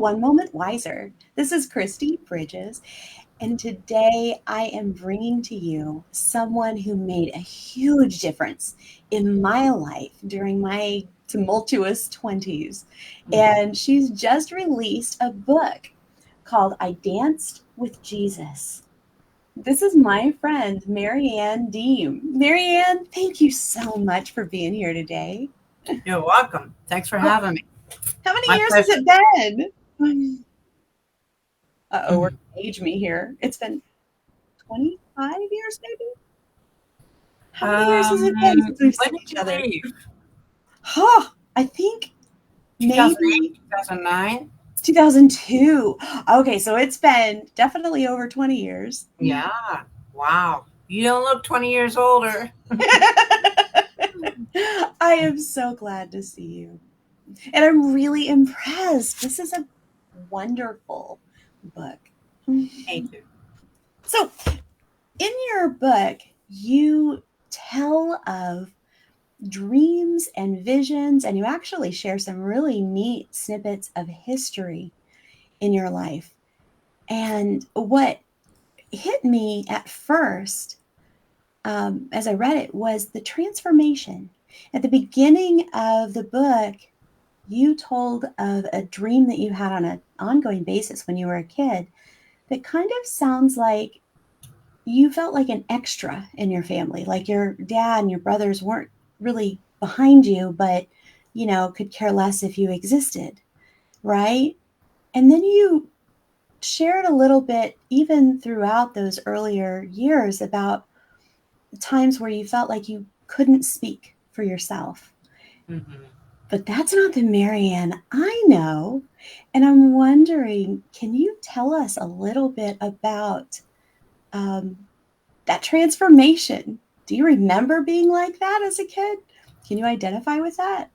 One Moment Wiser. This is Christy Bridges, and today I am bringing to you someone who made a huge difference in my life during my tumultuous 20s. And she's just released a book called I Danced with Jesus. This is my friend, Marianne Deem. Marianne, thank you so much for being here today. You're welcome. Thanks for having me. How many My years has pleasure. it been? Uh-oh, we're Mhm. gonna age me here. It's been 25 years, maybe? How many years has it been since we've When seen did each you other? leave? Huh, I think 2008, maybe 2009? 2002. Okay, so it's been definitely over 20 years. Yeah. Wow. You don't look 20 years older. I am so glad to see you. And I'm really impressed. This is a wonderful book. Me too. So, in your book, you tell of dreams and visions, and you actually share some really neat snippets of history in your life. And what hit me at first, as I read it, was the transformation. At the beginning of the book, you told of a dream that you had on an ongoing basis when you were a kid that kind of sounds like you felt like an extra in your family, like your dad and your brothers weren't really behind you, but could care less if you existed, right? And then you shared a little bit, even throughout those earlier years, about times where you felt like you couldn't speak for yourself. Hmm. But that's not the Marianne I know. And I'm wondering, can you tell us a little bit about um, that transformation? Do you remember being like that as a kid? Can you identify with that?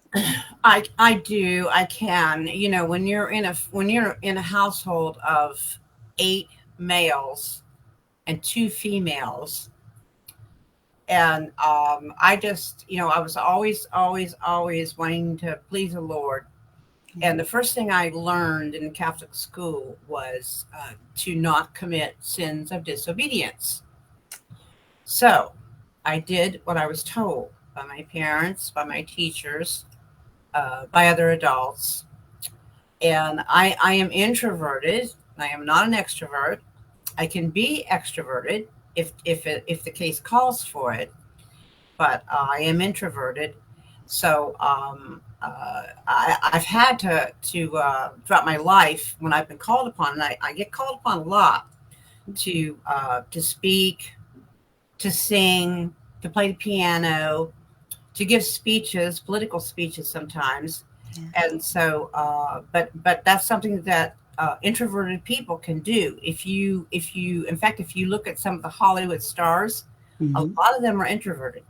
I do. I can. When you're in a household of 8 males and 2 females, and I just, I was always wanting to please the Lord. And the first thing I learned in Catholic school was to not commit sins of disobedience. So I did what I was told by my parents, by my teachers, by other adults. And I am introverted. I am not an extrovert. I can be extroverted if the case calls for it, but I am introverted. So I've had to throughout my life when I've been called upon, and I get called upon a lot to speak, to sing, to play the piano, to give speeches, political speeches sometimes. Yeah. And so, but that's something that introverted people can do. In fact, if you look at some of the Hollywood stars, a Mm-hmm. lot of them are introverted.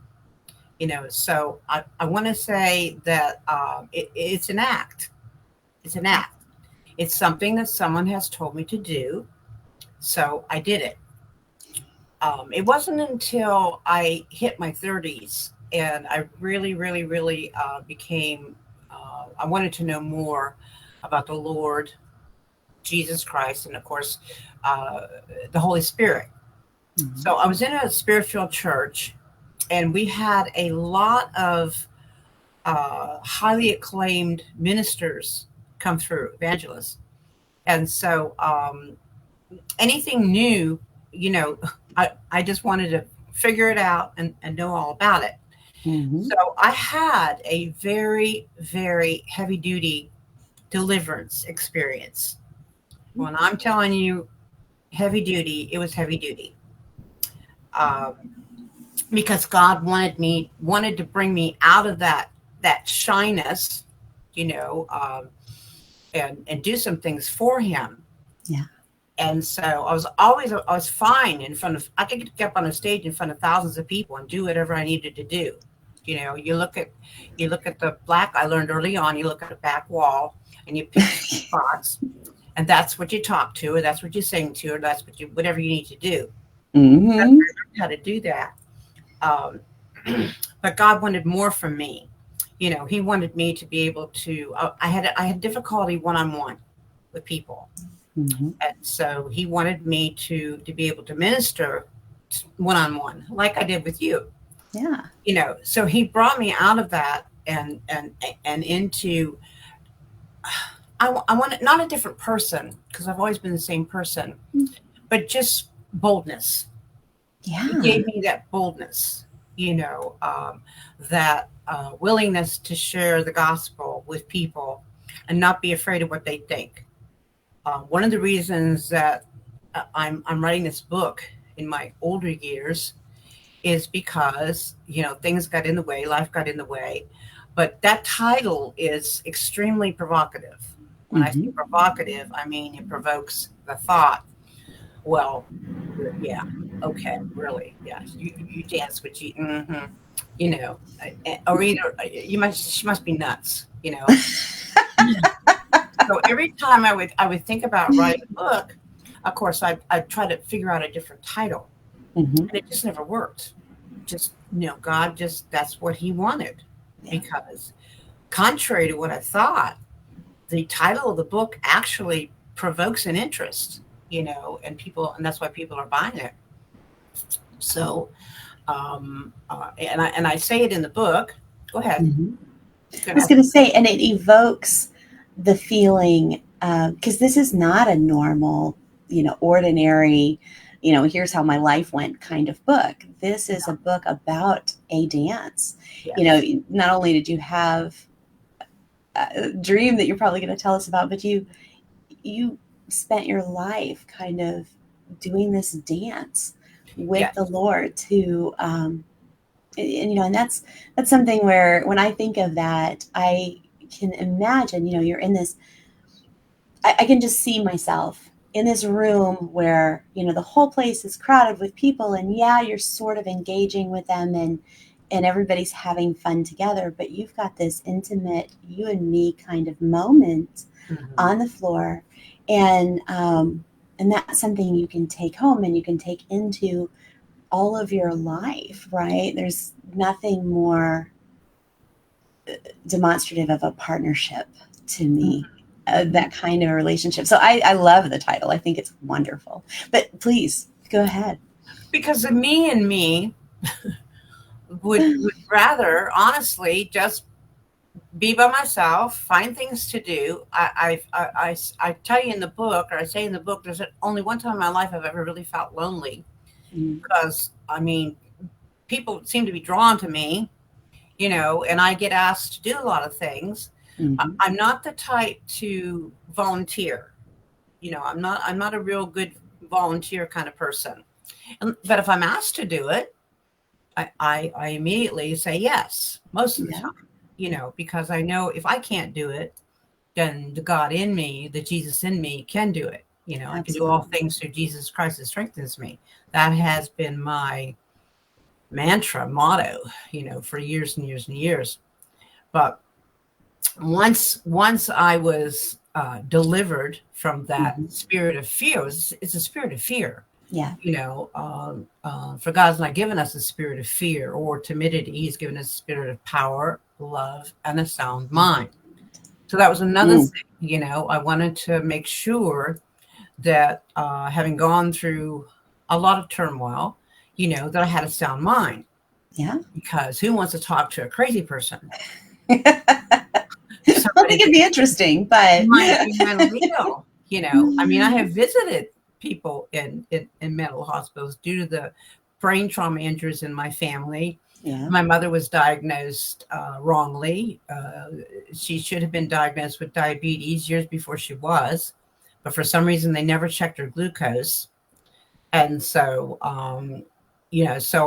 So I want to say that it's an act. It's an act. It's something that someone has told me to do. So I did it. It wasn't until I hit my 30s and I really, really, really I wanted to know more about the Lord, Jesus Christ, and of course, uh, the Holy Spirit. Mm-hmm. So I was in a spirit filled church, and we had a lot of highly acclaimed ministers come through, evangelists. And so anything new, you know, I just wanted to figure it out and know all about it. Mm-hmm. So I had a very, very heavy duty deliverance experience. When I'm telling you heavy duty, it was heavy duty. Um, because God wanted to bring me out of that shyness, you know, and do some things for Him. Yeah. And so I was fine in front of, I could get up on a stage in front of thousands of people and do whatever I needed to do. You look at the black, I learned early on, you look at the back wall and you pick spots, and that's what you talk to, or that's what you sing to, or that's whatever you need to do. I Mm-hmm. learned how to do that. Um, but God wanted more from me. He wanted me to be able to, I had difficulty one on one with people. Mm-hmm. And so he wanted me to be able to minister one-on-one, like I did with you. Yeah. So he brought me out of that and into, I wanted not a different person, because I've always been the same person, but just boldness. Yeah. He gave me that boldness, that willingness to share the gospel with people and not be afraid of what they think. One of the reasons that I'm writing this book in my older years is because, things got in the way, life got in the way. But that title is extremely provocative. When I say provocative, I mean it provokes the thought, well, yeah, okay, really, yes, you dance with you, or either she must be nuts. So every time I would think about writing a book, of course, I try to figure out a different title, and it just never worked. Just, God, that's what he wanted. Yeah. Because contrary to what I thought, the title of the book actually provokes an interest, and that's why people are buying it. So, and I say it in the book. Go ahead. I was going to say, and it evokes the feeling, because this is not a normal, ordinary, here's how my life went kind of book. This is a book about a dance. Yes. Not only did you have a dream that you're probably going to tell us about, but you spent your life kind of doing this dance with Yes. the Lord to, and that's something where when I think of that, I can imagine, you're in this, I can just see myself in this room where, the whole place is crowded with people, and yeah, you're sort of engaging with them, and everybody's having fun together, but you've got this intimate you and me kind of moment on the floor. And that's something you can take home and you can take into all of your life, right? There's nothing more demonstrative of a partnership to me, that kind of a relationship. So I love the title. I think it's wonderful. But please go ahead. Because the me and me would rather, honestly, just be by myself, find things to do. I tell you in the book, or I say in the book, there's only one time in my life I've ever really felt lonely, because people seem to be drawn to me, and I get asked to do a lot of things. I'm not the type to volunteer. I'm not a real good volunteer kind of person. But if I'm asked to do it, I immediately say yes, most of the time, because I know if I can't do it, then the God in me, the Jesus in me can do it. I can do all things through Jesus Christ that strengthens me. That has been my mantra, motto, for years and years and years. But once I was delivered from that spirit of fear, it's a spirit of fear. Yeah. For God's not given us a spirit of fear or timidity. He's given us a spirit of power, love, and a sound mind. So that was another thing, I wanted to make sure that having gone through a lot of turmoil, that I had a sound mind. Yeah. Because who wants to talk to a crazy person? I think it'd be interesting, but might be mentally ill. I have visited people in mental hospitals due to the brain trauma injuries in my family. Yeah. My mother was diagnosed wrongly. She should have been diagnosed with diabetes years before she was, but for some reason they never checked her glucose. And so,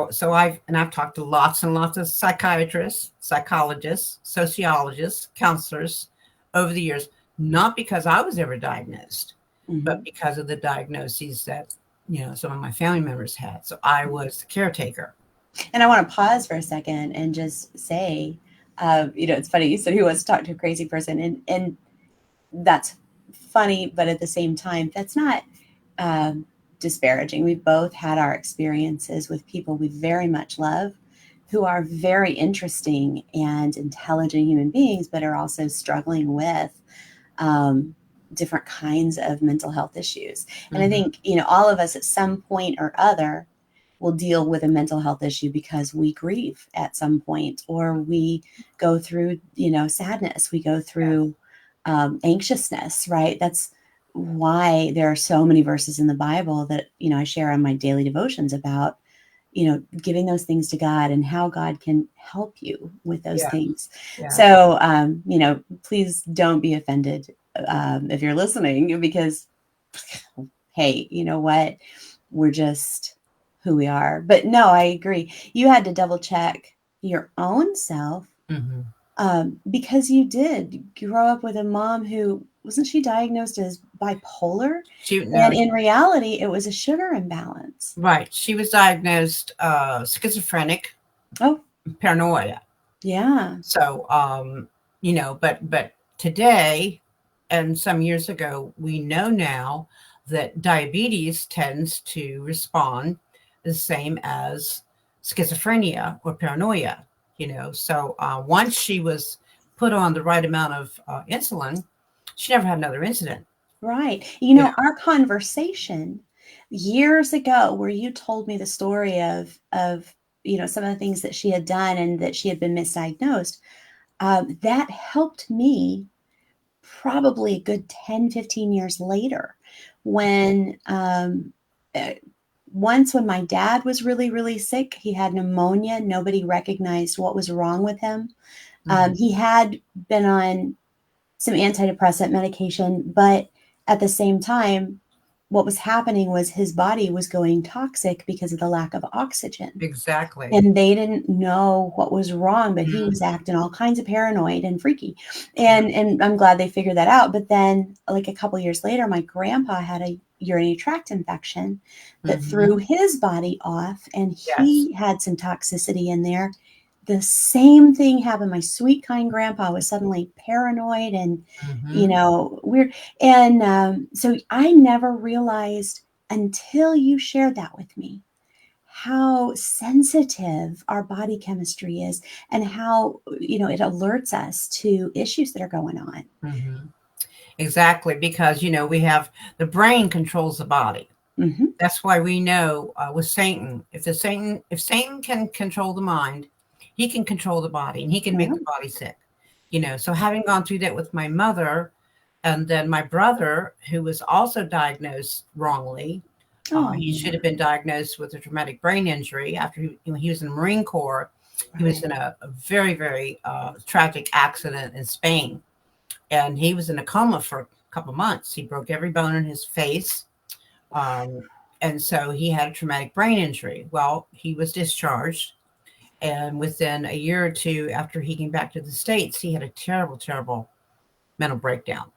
so I've talked to lots and lots of psychiatrists, psychologists, sociologists, counselors over the years, not because I was ever diagnosed, but because of the diagnoses that, some of my family members had. So I was the caretaker. And I want to pause for a second and just say, it's funny. You said who wants to talk to a crazy person, and that's funny, but at the same time, that's not disparaging. We've both had our experiences with people we very much love, who are very interesting and intelligent human beings, but are also struggling with different kinds of mental health issues. And I Mhm. think, all of us at some point or other will deal with a mental health issue because we grieve at some point, or we go through, sadness, we go through anxiousness, right? That's why there are so many verses in the Bible that, I share on my daily devotions about, giving those things to God and how God can help you with those Yeah. things. Yeah. So, please don't be offended if you're listening, because, hey, you know what? We're just who we are. But no, I agree. You had to double check your own self, Hmm. because you did grow up with a mom who wasn't she diagnosed as bipolar? No, And in reality, it was a sugar imbalance. right. She was diagnosed schizophrenic, Oh, paranoia. yeah. So, but today and some years ago, we know now that diabetes tends to respond the same as schizophrenia or paranoia. So once she was put on the right amount of insulin, she never had another incident. Right. You know, Our conversation years ago, where you told me the story of some of the things that she had done and that she had been misdiagnosed, that helped me probably a good 10, 15 years later, when uh, once when my dad was really, really sick. He had pneumonia. Nobody recognized what was wrong with him. mhm. He had been on some antidepressant medication, but at the same time, what was happening was his body was going toxic because of the lack of oxygen. Exactly. And they didn't know what was wrong, but he Mhm. was acting all kinds of paranoid and freaky. And I'm glad they figured that out. But then, like a couple years later, my grandpa had a urinary tract infection that threw Mhm. his body off, and Yes. he had some toxicity in there. The same thing happened. My sweet, kind grandpa was suddenly paranoid and, Mhm. weird. And so I never realized until you shared that with me how sensitive our body chemistry is, and how it alerts us to issues that are going on. Mhm. Exactly, because we have the brain controls the body. Hmm. That's why we know with Satan, if Satan can control the mind, he can control the body, and he can make Yeah. the body sick. So having gone through that with my mother, and then my brother, who was also diagnosed wrongly, he Oh, should have been diagnosed with a traumatic brain injury after he was in the Marine Corps. He was right. in a very, very tragic accident in Spain, and he was in a coma for a couple months. He broke every bone in his face. Um, and so he had a traumatic brain injury. Well, he was discharged. And within a year or two after he came back to the States, he had a terrible, terrible mental breakdown.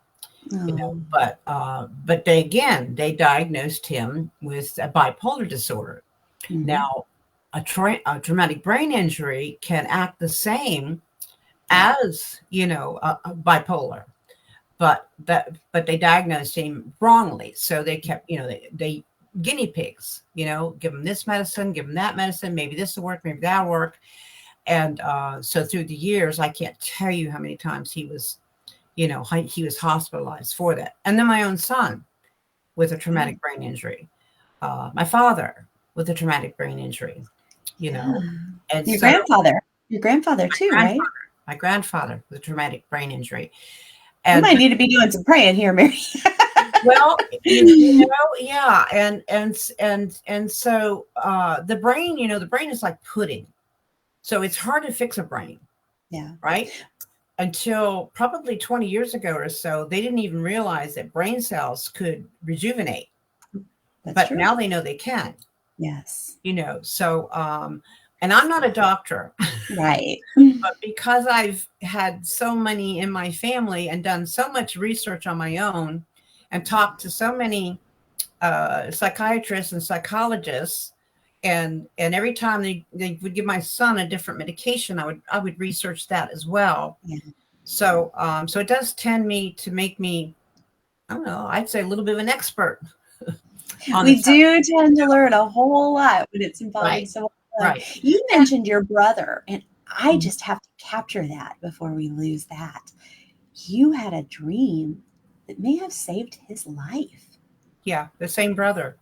Oh. But they diagnosed him with a bipolar disorder. Hmm. Now, a traumatic brain injury can act the same Yeah. as a bipolar, but they diagnosed him wrongly. So they kept, they guinea pigs, give him this medicine, give him that medicine, maybe this will work, maybe that'll work. And so through the years, I can't tell you how many times he was hospitalized for that. And then my own son with a Yeah. traumatic brain injury, my father with a traumatic brain injury, you Yeah. know, and Your so grandfather. Your grandfather my too, grandfather, right? my grandfather with a traumatic brain injury. We And might need to be doing some praying here, Mary. well, yeah, and so the brain, the brain is like pudding, so it's hard to fix a brain, Yeah, right? Until probably 20 years ago or so, they didn't even realize that brain cells could rejuvenate, that's but true. now they know they can, Yes. So, and I'm not a doctor, Right. but because I've had so many in my family and done so much research on my own and talked to so many psychiatrists and psychologists, and every time they would give my son a different medication, I would research that as well. Yeah. So it does tend me to make me, I don't know, I'd say a little bit of an expert on the We subject. do tend to learn a whole lot when it's involving Right, someone. right. You mentioned your brother, and I And just have to capture that before we lose that. You had a dream that may have saved his life. Yeah, the same brother.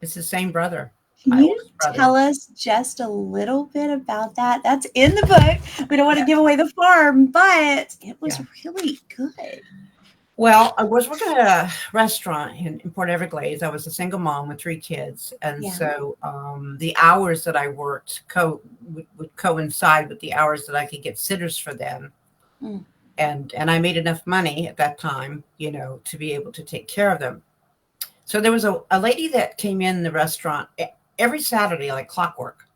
It's the same brother, Can my you oldest brother. tell us just a little bit about that? That's in the book. We don't want to Yeah, give away the farm, but it was yeah. really good. Well, I was working at a restaurant in Port Everglades. I was a single mom with 3 kids, and Yeah. so the hours that I worked would coincide with the hours that I could get sitters for them. Mm. And I made enough money at that time, to be able to take care of them. So there was a lady that came in the restaurant every Saturday, like clockwork,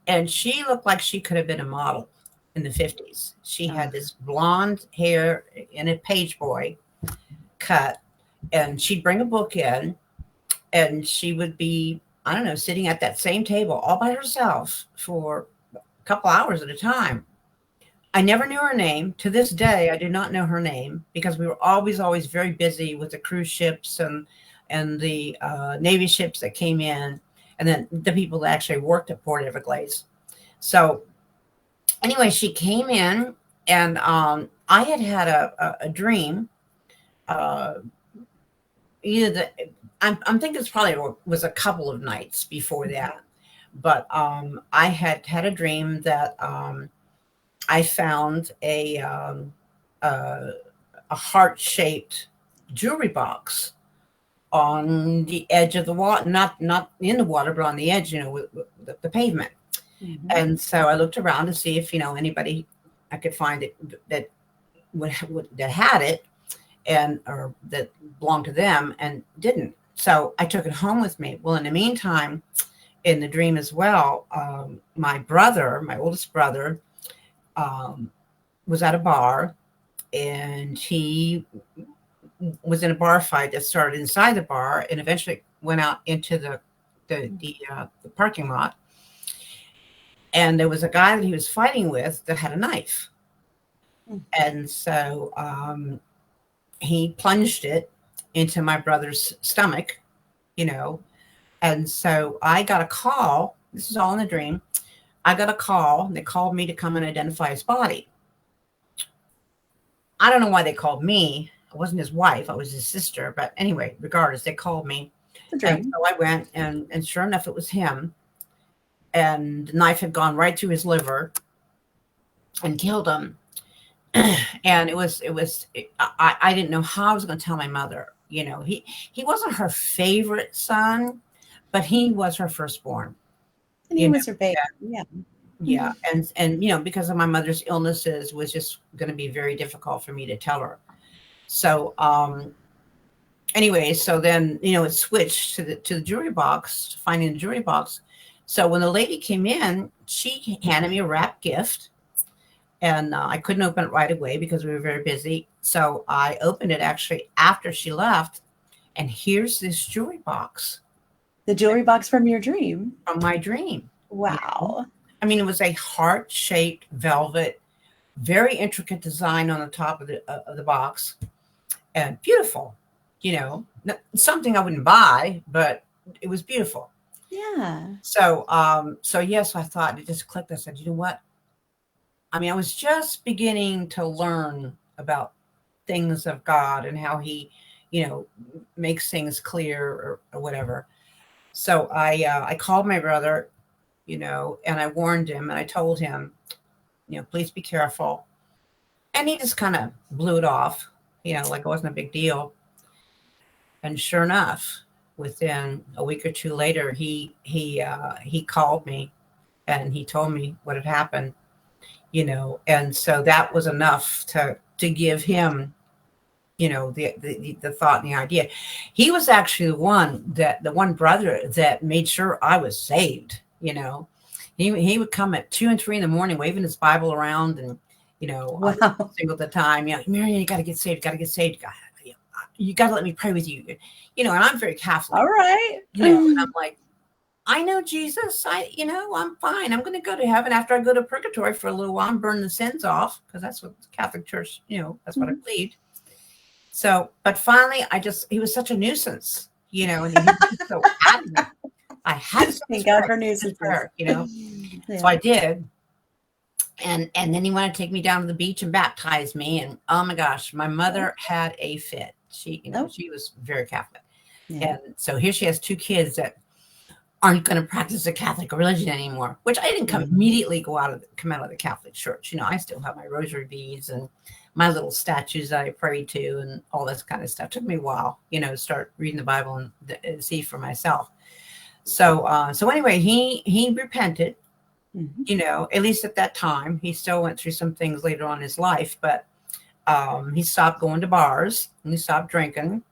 and she looked like she could have been a model in the 50s. She had this blonde hair in a page boy cut, and she'd bring a book in, and she would be, I don't know, sitting at that same table all by herself for a couple hours at a time. I never knew her name. To this day, I do not know her name because we were always very busy with the cruise ships and the Navy ships that came in, and then the people that actually worked at Port Everglades. So anyway, she came in, and I had a dream. Uh, either the, I'm thinking it's probably was a couple of nights before that, but I had a dream that I found a heart-shaped jewelry box on the edge of the water, not in the water, but on the edge, with the pavement. Mm-hmm. And so I looked around to see if anybody I could find it that that had it, or that belonged to them, and didn't. So I took it home with me. Well, in the meantime, in the dream as well, my oldest brother, was at a bar, and he was in a bar fight that started inside the bar and eventually went out into the parking lot. And there was a guy that he was fighting with that had a knife. And so he plunged it into my brother's stomach, and so I got a call. This is all in the dream. I got a call, and they called me to come and identify his body. I don't know why they called me. I wasn't his wife. I was his sister. But anyway, regardless, they called me. And so I went, and sure enough, it was him. And the knife had gone right through his liver and killed him. And I didn't know how I was going to tell my mother. He wasn't her favorite son, but he was her firstborn. And he was her baby. Yeah. Yeah. And because of my mother's illnesses, was just going to be very difficult for me to tell her. So anyway, so then it switched to the jewelry box, finding the jewelry box. So when the lady came in, she handed me a wrapped gift, and I couldn't open it right away because we were very busy. So I opened it actually after she left, and here's this jewelry box. The jewelry box from your dream? From my dream. Wow. I mean, it was a heart-shaped velvet, very intricate design on the top of the box, and beautiful. Something I wouldn't buy, but it was beautiful. Yeah. So yes, I thought, it just clicked. I said, you know what? I mean, I was just beginning to learn about things of God and how He, makes things clear or whatever. So I called my brother, and I warned him, and I told him, please be careful. And he just kind of blew it off, like it wasn't a big deal. And sure enough, within a week or two later, he called me, and he told me what had happened, and so that was enough to give him, the thought and the idea. He was actually the one brother that made sure I was saved. He would come at 2 and 3 in the morning, waving his Bible around, and wow. Single the time, Marian, you got to get saved. You got to let me pray with you. And I'm very Catholic. All right. And I'm like, I know Jesus. I'm fine. I'm going to go to heaven after I go to purgatory for a little while and burn the sins off, because that's what the Catholic Church, that's what I believed. So, but finally, he was such a nuisance, and he was so adamant. I had to thank God for nuisance. So I did. And then he wanted to take me down to the beach and baptize me. And oh my gosh, my mother had a fit. Oh, She was very Catholic. yeah. And so here she has two kids that aren't going to practice the Catholic religion anymore, which I didn't Right. immediately come out of the Catholic Church. I still have my rosary beads and my little statues that I pray to and all this kind of stuff. It took me a while, to start reading the Bible and see for myself. So anyway, he repented, at least at that time. He still went through some things later on in his life, but he stopped going to bars and he stopped drinking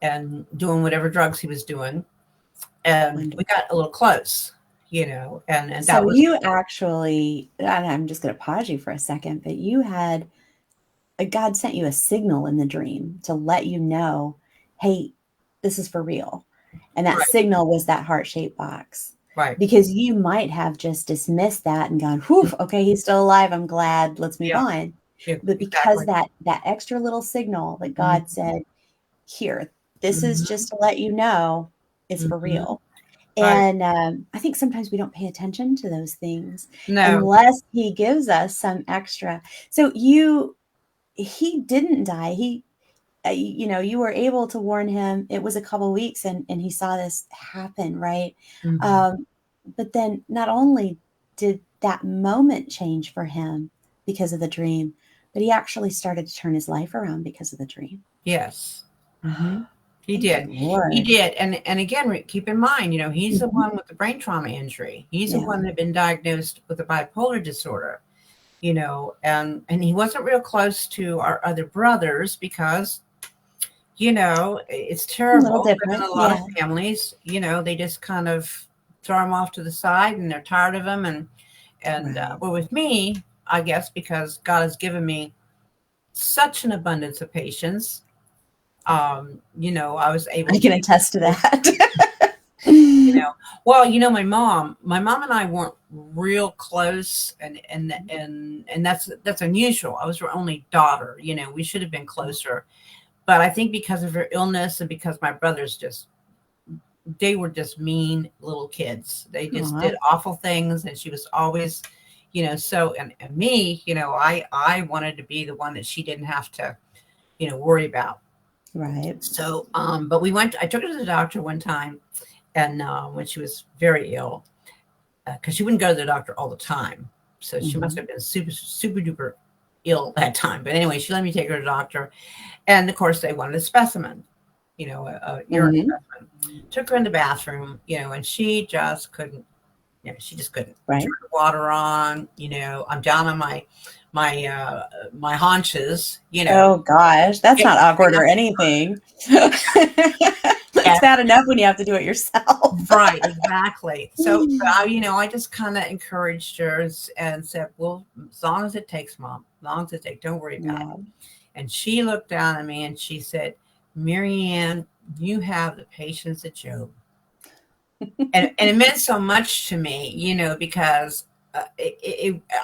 and doing whatever drugs he was doing. And Wonderful. we got a little close, and So that was you actually, and I'm just going to pause you for a second, but you had God sent you a signal in the dream to let you know, hey, this is for real. And that right, signal was that heart-shaped box. right. Because you might have just dismissed that and gone, whew, okay, he's still alive. I'm glad. Let's move Yeah, on. yeah, But because exactly. that extra little signal that Mhm, God said, here, this is mhm, just to let you know it's for mhm. real. Right. And I think sometimes we don't pay attention to those things No, unless he gives us some extra. So he didn't die. You were able to warn him. It was a couple weeks and he saw this happen, right? mhm. Um, but then not only did that moment change for him because of the dream, but he actually started to turn his life around because of the dream. Yes. Hmm. He Thank you, did. He Lord. did. And again, keep in mind, he's the Mhm. one with the brain trauma injury. He's the Yeah. one that had been diagnosed with a bipolar disorder, and he wasn't real close to our other brothers because, it's A little terrible, but in different. a lot of Yeah. families, they just kind of throw him off to the side and they're tired of him. Right. Well, with me, I guess because God has given me such an abundance of patience, I was able I to can take attest to care. that. you know well, my mom and I weren't real close, and that's unusual. I was her only daughter. We should have been closer, but I think because of her illness and because my brothers they were just mean little kids. They just Aw, did awful things, and she was always, so, and me, I wanted to be the one that she didn't have to, worry about. right. So, but I took her to the doctor one time, and when she was very ill, because she wouldn't go to the doctor all the time. So she must Mhm. have been super, super duper ill that time. But anyway, she let me take her to the doctor. And of course, they wanted a specimen, a urine Mhm. specimen. Took her in the bathroom, and she just couldn't, she just couldn't turn Right. the water on. I'm down on my haunches, Oh gosh, that's getting not awkward or cramps. anything. Yeah, It's bad enough when you have to do it yourself. right, exactly. So, I just kind of encouraged her and said, "Well, as long as it takes, Mom, as long as it takes, don't worry about it." Yeah. And she looked down at me and she said, "Marianne, you have the patience of Job." And it meant so much to me, because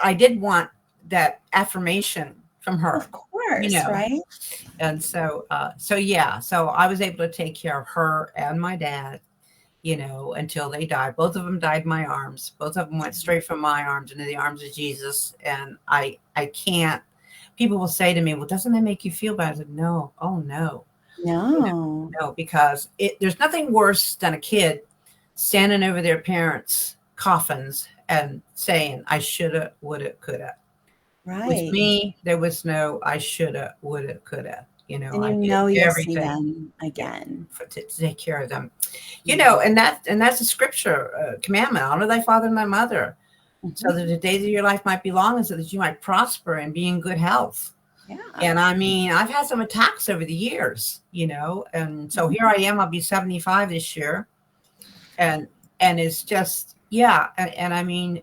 I did want that affirmation from her, Of you course, know. right? And so yeah, so I was able to take care of her and my dad, until they died. Both of them died in my arms. Both of them went straight from my arms into the arms of Jesus. And I can't. People will say to me, "Well, doesn't that make you feel bad?" I said, "No, oh no, No. no," because there's nothing worse than a kid standing over their parents' coffins and saying, "I shoulda, woulda, coulda." With Right. me, there was no "I shoulda, woulda, coulda." And you I did know you'll see everything, them yeah, again. to take care of them. Mhm. And that's a scripture commandment: honor thy father and thy mother, so Mhm. that the days of your life might be long, and so that you might prosper and be in good health. Yeah. And I mean, I've had some attacks over the years, and so Mhm. here I am. I'll be 75 this year, and it's just, yeah. And I mean,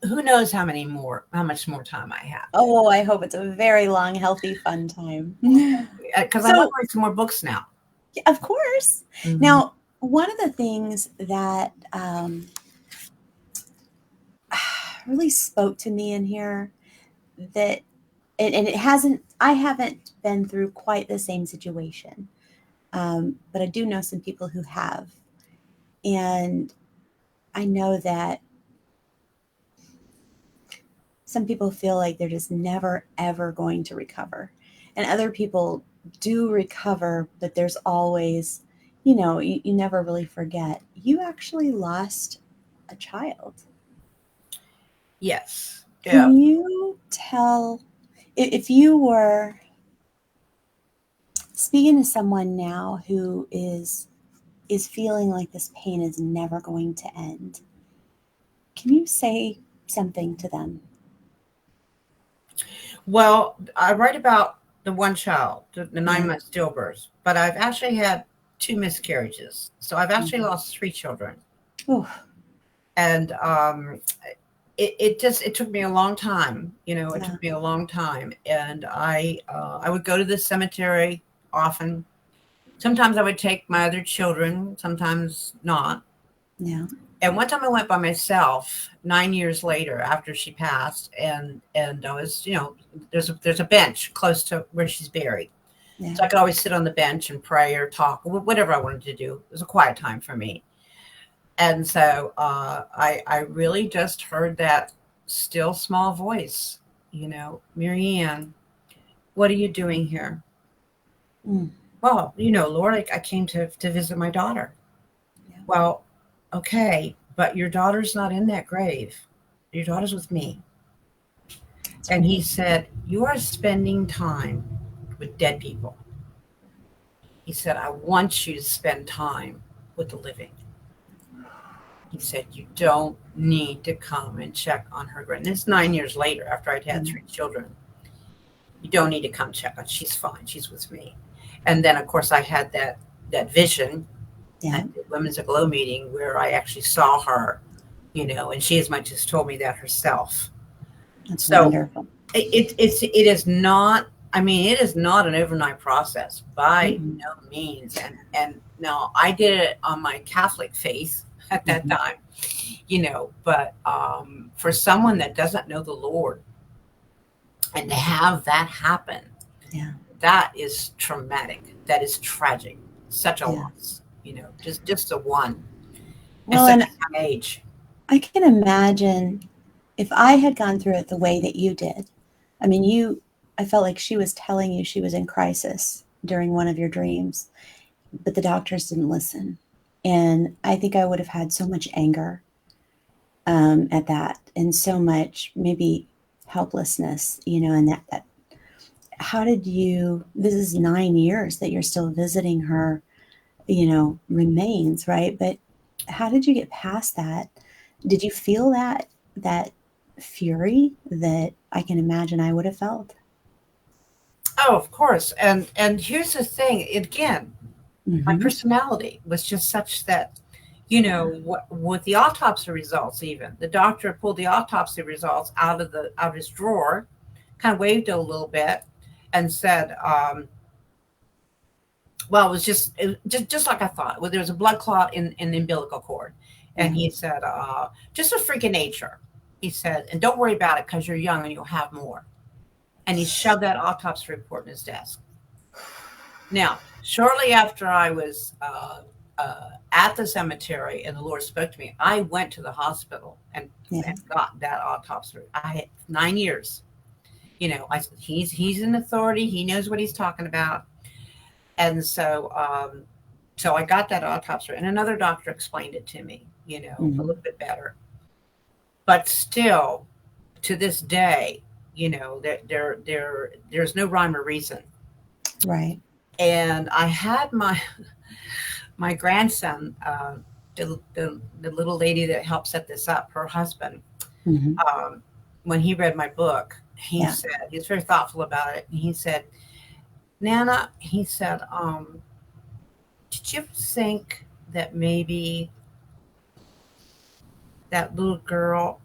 who knows how much more time I have? Oh, I hope it's a very long, healthy, fun time. Because I want to So, write some more books now. yeah, of course. Hmm. Now, one of the things that really spoke to me in here that and it hasn't I haven't been through quite the same situation, but I do know some people who have, and I know that some people feel like they're just never, ever going to recover. And other people do recover, but there's always, you never really forget. You actually lost a child. Yes. Yeah. Can you tell if you were speaking to someone now who is feeling like this pain is never going to end? Can you say something to them? Well, I write about the one child, the Yeah. 9 month stillbirth, but I've actually had 2 miscarriages. So I've actually Mhm. lost 3 children. Oh, And it took me a long time. It yeah. took me a long time. And I would go to the cemetery often. Sometimes I would take my other children, sometimes not. Yeah. And one time I went by myself 9 years later after she passed, and I was, there's a bench close to where she's buried. Yeah. So I could always sit on the bench and pray or talk, or whatever I wanted to do. It was a quiet time for me. And so I really just heard that still small voice, Marianne, what are you doing here? Mm. Well, Lord, I came to visit my daughter. Yeah. Well, okay, but your daughter's not in that grave. Your daughter's with me. That's And he right. said, you are spending time with dead people. He said, I want you to spend time with the living. He said, you don't need to come and check on her. And this 9 years later, after I'd had Yeah. 3 children, you don't need to come check on. She's fine. She's with me. And then, of course, I had that vision Yeah. at the Women's Aglow meeting where I actually saw her, and she as much as told me that herself. That's So wonderful. it is not. I mean, it is not an overnight process by Mm-mm. no means. And now I did it on my Catholic faith at that Mhm. time, But for someone that doesn't know the Lord and to have that happen, Yeah. that is traumatic. That is tragic. Such a Yeah. loss, just the one at Well, such and a young age. I can imagine if I had gone through it the way that you did. I mean, I felt like she was telling you she was in crisis during one of your dreams, but the doctors didn't listen. And I think I would have had so much anger at that, and so much maybe helplessness, and that how did you, this is 9 years that you're still visiting her, remains, right? But how did you get past that? Did you feel that fury that I can imagine I would have felt? Oh, of course. And here's the thing. Again, my Hmm. personality was just such that, Yeah. with the autopsy results, even the doctor pulled the autopsy results out of his drawer, kind of waved it a little bit, and said, "Well, it was just like I thought. Well, there was a blood clot in the umbilical cord," and Yeah. he said, "Just a freak of nature." He said, "And don't worry about it because you're young and you'll have more." And he shoved that autopsy report in his desk. Now, shortly after I was at the cemetery and the Lord spoke to me, I went to the hospital Yeah. and got that autopsy. I had 9 years. He's an authority. He knows what he's talking about. And so I got that autopsy, and another doctor explained it to me, a Hmm. little bit better. But still, to this day, there's no rhyme or reason. Right. And I had my grandson, the little lady that helped set this up, her husband, Hmm. um, when he read my book, Yeah. he was very thoughtful about it. And he said, Nana, he said, did you ever think that maybe that little girl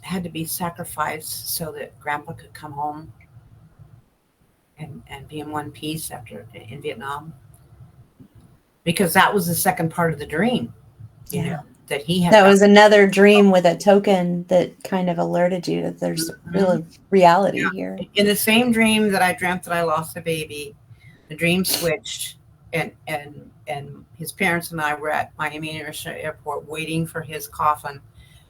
had to be sacrificed so that grandpa could come home and be in one piece after in Vietnam? Because that was the second part of the dream, Yeah. that he had That found. was another dream with a token that kind of alerted you that there's Mhm. real reality here. Yeah. In the same dream that I dreamt that I lost a baby, the dream switched, and his parents and I were at Miami International Airport waiting for his coffin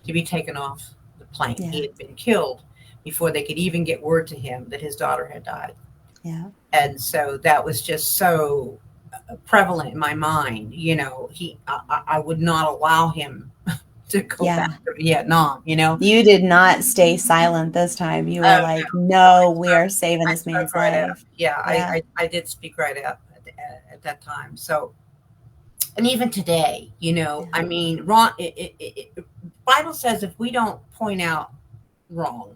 to be taken off plane. Yeah. He had been killed before they could even get word to him that his daughter had died. Yeah. And so that was just so prevalent in my mind. I would not allow him to go Yeah. back to Vietnam. You did not stay silent this time. You were Oh, like, no. no, we are saving I this man's spoke right up. life. Yeah, Yeah. I did speak right up at that time. So, and even today, I mean, wrong. Bible says if we don't point out wrong,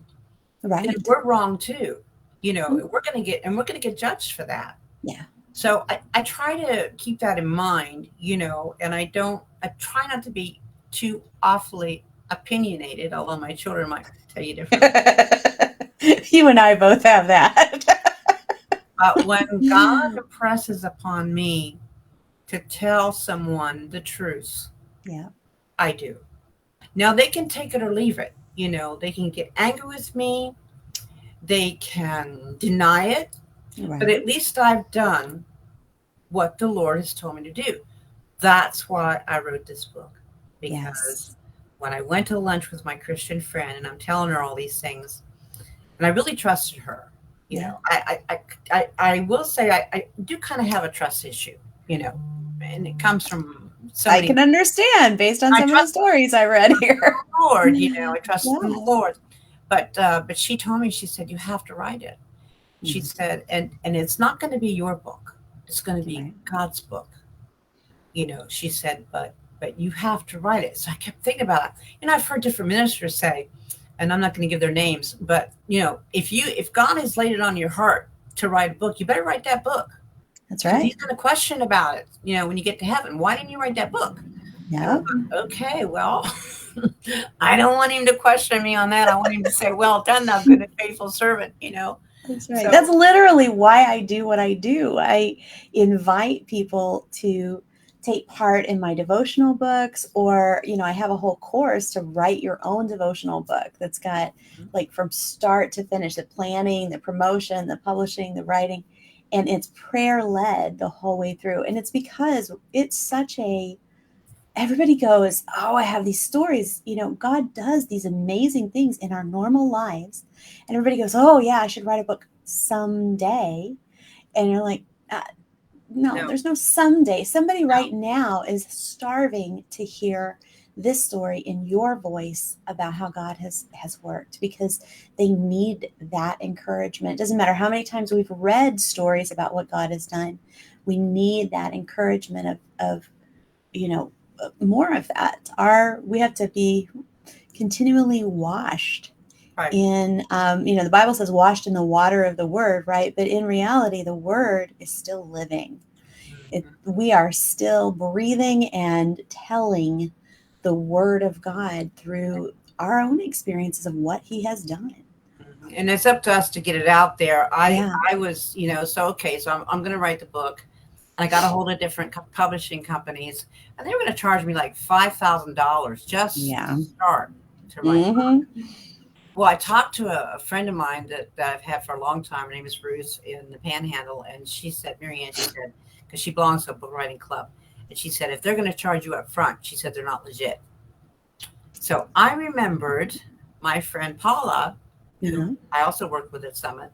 Right. then we're wrong too. Mhm. We're going to get judged for that. Yeah. So I try to keep that in mind, and I try not to be too awfully opinionated, although my children might tell you different. You and I both have that. But when God impresses upon me to tell someone the truth, Yeah. I do. Now they can take it or leave it. They can get angry with me. They can deny it, Right. but at least I've done what the Lord has told me to do. That's why I wrote this book, because when I went to lunch with my Christian friend and I'm telling her all these things, and I really trusted her, I will say I do kind of have a trust issue, and it comes from somebody. I can understand based on some of the stories I read here. Lord, I trust in the Lord. But she told me, she said, you have to write it. She said, and it's not going to be your book. It's going to be God's book. She said, but you have to write it. So I kept thinking about it. I've heard different ministers say, and I'm not going to give their names, but if God has laid it on your heart to write a book, you better write that book. That's right. He's going to question about it. When you get to heaven, why didn't you write that book? Yeah. Okay, well, I don't want him to question me on that. I want him to say, well done, thou good and faithful servant, That's right. So, that's literally why I do what I do. I invite people to take part in my devotional books, or, I have a whole course to write your own devotional book that's got like from start to finish, the planning, the promotion, the publishing, the writing, and it's prayer led the whole way through. And it's because it's such everybody goes, oh, I have these stories. God does these amazing things in our normal lives. And everybody goes, oh, yeah, I should write a book someday. And you're like, no, there's no someday. Somebody right now is starving to hear this story in your voice about how God has worked, because they need that encouragement. It doesn't matter how many times we've read stories about what God has done. We need that encouragement of more of that. We have to be continually washed in, the Bible says washed in the water of the word, right? But in reality, the word is still living. We are still breathing and telling the word of God through our own experiences of what he has done. And it's up to us to get it out there. I was, so I'm going to write the book. I got a hold of different publishing companies, and they were going to charge me like $5,000 just to start to write. Well, I talked to a friend of mine that I've had for a long time. Her name is Ruth in the Panhandle, and she said, Marianne, she said, because she belongs to a book writing club, and she said, if they're going to charge you up front, she said, they're not legit. So I remembered my friend Paula, who I also worked with at Summit,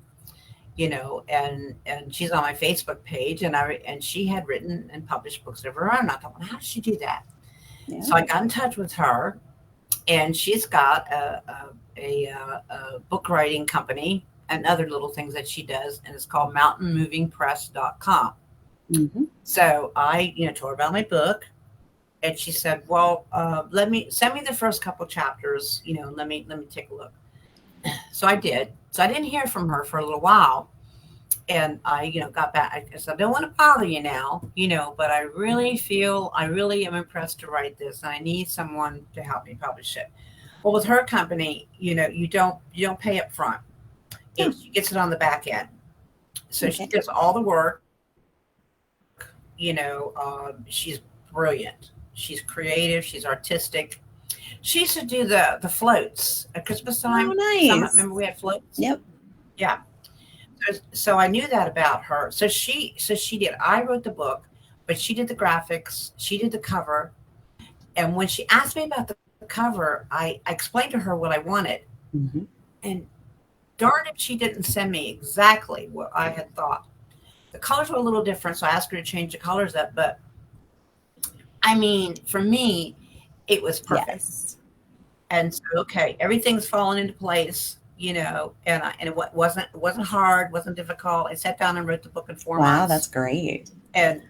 and she's on my Facebook page, and she had written and published books of her own. I thought, well, how did she do that? Yeah. So I got in touch with her, and she's got a book writing company and other little things that she does, and it's called mountainmovingpress.com. So I, told her about my book, and she said, well, send me the first couple chapters, let me take a look. So I did. So I didn't hear from her for a little while. And I, got back. I said, I don't want to bother you now, but I really am impressed to write this. And I need someone to help me publish it. Well, with her company, you don't pay up front. She gets it on the back end. So she does all the work. She's brilliant. She's creative. She's artistic. She used to do the floats at Christmas time. Oh, nice. Remember we had floats? Yep. Yeah. So I knew that about her. So she did. I wrote the book, but she did the graphics. She did the cover. And when she asked me about the cover, I explained to her what I wanted, Mhm. and darn if she didn't send me exactly what I had thought. The colors were a little different, so I asked her to change the colors up. But I mean, for me, it was perfect. Yes. And so, okay, everything's fallen into place, and it wasn't hard, wasn't difficult. I sat down and wrote the book in four Wow, that's months, great. and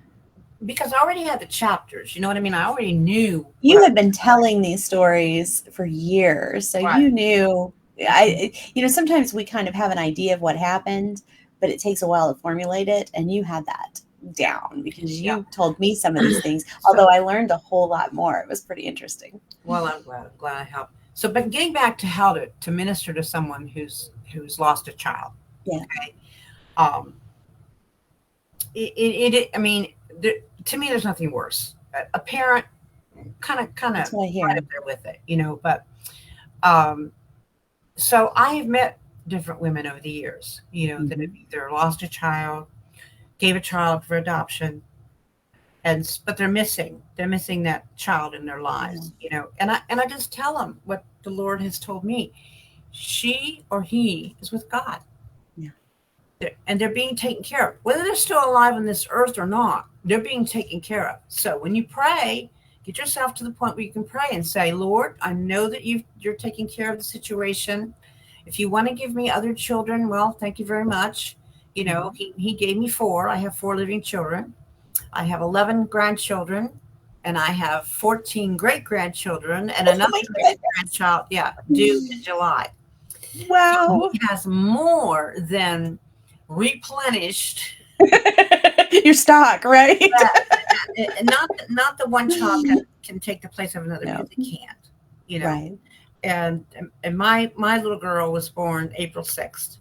because I already had the chapters, you know what I mean. I already knew what You I had been telling these stories for years, so right. you knew. Sometimes we kind of have an idea of what happened, but it takes a while to formulate it, and you had that down because Yeah. you told me some of these things, So, although I learned a whole lot more. It was pretty interesting. well, I'm glad I helped. So, but getting back to how to minister to someone who's lost a child. Yeah, Okay. Um, I mean, to me, there's nothing worse. A parent kind that's of what I right hear. up there with it. But um, so I have met different women over the years, that have Mhm. either lost a child, gave a child for adoption, but they're missing that child in their Yeah, lives. And I just tell them what the Lord has told me. She or he is with God. yeah. And they're being taken care of. Whether they're still alive on this earth or not, they're being taken care of. So when you pray, get yourself to the point where you can pray and say, Lord, I know that you're taking care of the situation. If you want to give me other children, well, thank you very much. Mhm. He gave me four. I have four living children. I have 11 grandchildren, and I have 14 great grandchildren, and Oh another my great grandchild, yeah, due in goodness! July. So he Wow. has more than replenished. Your stock, right? Not the one child can take the place of another No, because it can't. right. And my little girl was born April 6th,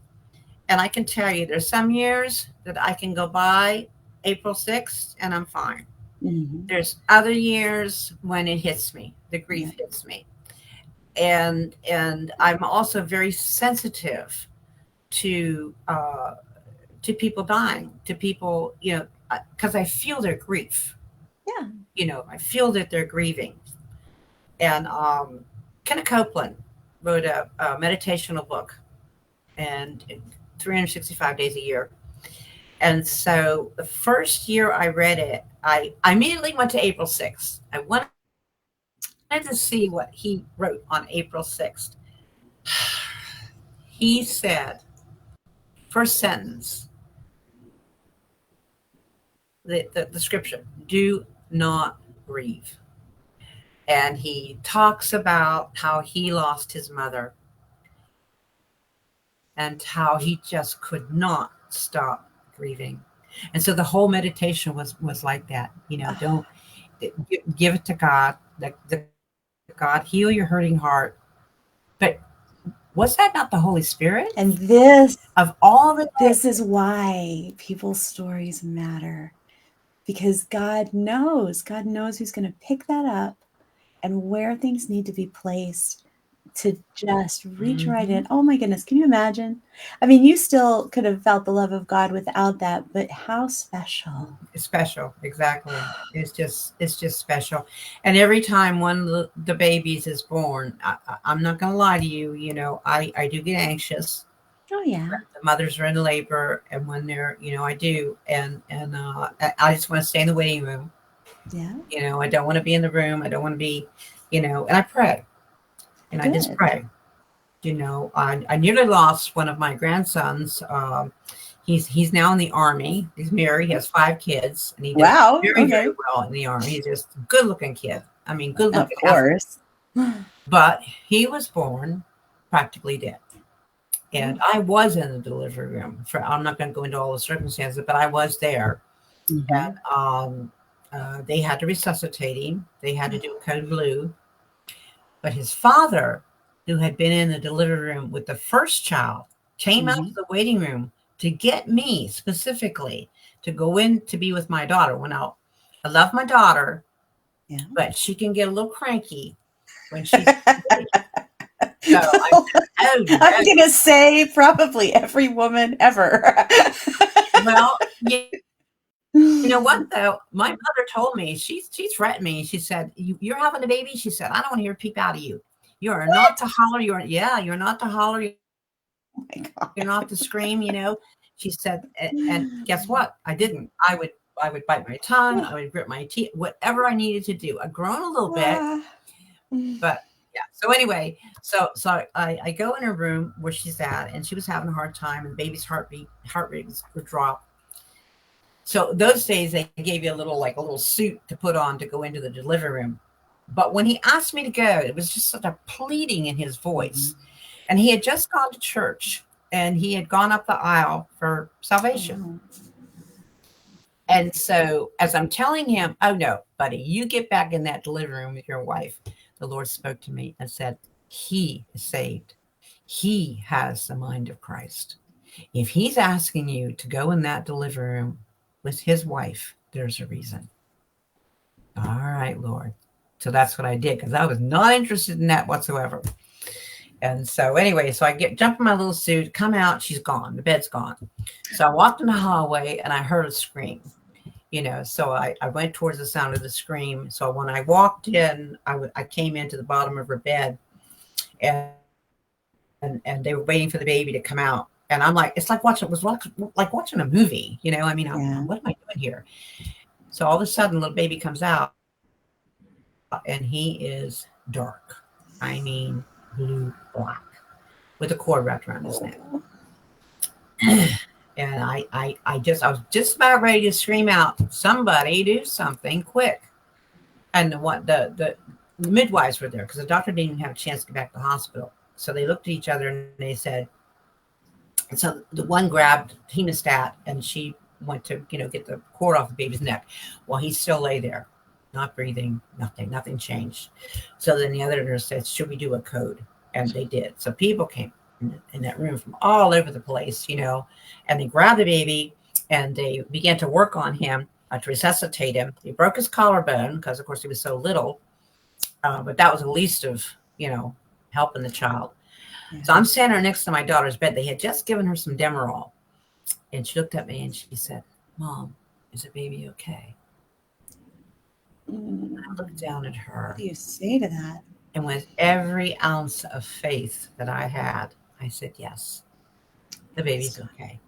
and I can tell you, there's some years that I can go by April 6th and I'm fine. Mhm. There's other years when it hits me, the Yeah. grief hits me, and I'm also very sensitive to people dying, to people, because I feel their grief. Yeah. I feel that they're grieving. And Kenneth Copeland wrote a meditational book, and 365 days a year. And so the first year I read it, I immediately went to April 6th. I wanted to see what he wrote on April 6th. He said, first sentence, the scripture, do not grieve. And he talks about how he lost his mother and how he just could not stop grieving. And so the whole meditation was like that. Don't give it to God. The God heal your hurting heart. But was that not the Holy Spirit And this of all the this is why people's stories matter, because God knows who's going to pick that up and where things need to be placed to just reach right Mhm. in. Oh my goodness, can you imagine? I mean, you still could have felt the love of God without that, but how special. It's special, exactly. It's just special. And every time one of the babies is born, I'm not going to lie to you. I do get anxious. Oh yeah. The mothers are in labor, and when they're, I do, and I just want to stay in the waiting room. Yeah. I don't want to be in the room. I don't want to be, and I pray, and I just Good. pray. I nearly lost one of my grandsons. He's now in the army. He's married. He has 5 kids, and he does Wow. very, very Okay. well in the army. He's just a good-looking kid. I mean, good Of looking athlete. course. But he was born practically dead. And Oh. I was in the delivery room. I'm not going to go into all the circumstances, but I was there. And Mhm. they had to resuscitate him. They had to do code blue. But his father, who had been in the delivery room with the first child, came out to Mhm. the waiting room to get me specifically to go in to be with my daughter. I love my daughter, Yeah. but she can get a little cranky when she's so I said, oh I'm no. gonna say probably every woman ever. Well, yeah, You know what though? My mother told me she threatened me. She said, "You're having a baby." She said, "I don't want to hear a peep out of you. You are not to holler. You're not to holler. Oh my God. You're not to scream." You know, she said, and guess what? I didn't. I would bite my tongue. I would grit my teeth. Whatever I needed to do. I'd grown a little bit, Ah. but yeah. So anyway, so I go in her room where she's at, and she was having a hard time, and the baby's heart rate would drop. So those days they gave you a little suit to put on to go into the delivery room. But when he asked me to go, it was just such a pleading in his voice. And he had just gone to church and he had gone up the aisle for salvation. And so as I'm telling him, "Oh no, buddy, you get back in that delivery room with your wife," the Lord spoke to me and said, "He is saved. He has the mind of Christ. If he's asking you to go in that delivery room with his wife, there's a reason." All right, Lord. So that's what I did because I was not interested in that whatsoever. And so anyway, so I jump in my little suit, come out, she's gone. The bed's gone. So I walked in the hallway and I heard a scream. So I went towards the sound of the scream. So when I walked in, I came into the bottom of her bed and they were waiting for the baby to come out. And I'm like, it was like watching a movie, what am I doing here? So all of a sudden, little baby comes out, and he is dark. I mean, blue black, with a cord wrapped around his neck. And I was just about ready to scream out, "Somebody do something quick!" And the midwives were there because the doctor didn't even have a chance to get back to the hospital. So they looked at each other and they said. And so the one grabbed hemostat and she went to, get the cord off the baby's neck while he still lay there, not breathing, nothing changed. So then the other nurse said, "Should we do a code?" And they did. So people came in that room from all over the place, and they grabbed the baby and they began to work on him to resuscitate him. They broke his collarbone because, of course, he was so little. But that was the least of, helping the child. Yeah. So I'm standing there next to my daughter's bed. They had just given her some Demerol. And she looked at me and she said, "Mom, is the baby okay?" And I looked down at her. What do you say to that? And with every ounce of faith that I had, I said, "Yes, the baby's okay."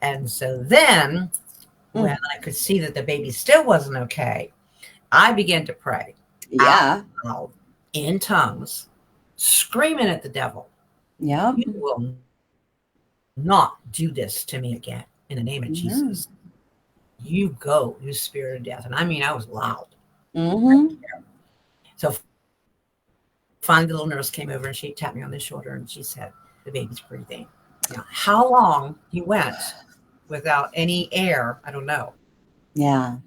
And so then when I could see that the baby still wasn't okay, I began to pray. Yeah. Out in tongues, screaming at the devil. Yeah. "You will not do this to me again in the name of Jesus. You go, you spirit of death." And I mean, I was loud. So finally the little nurse came over and she tapped me on the shoulder and she said, "The baby's breathing." Now, how long he went without any air, I don't know. Yeah.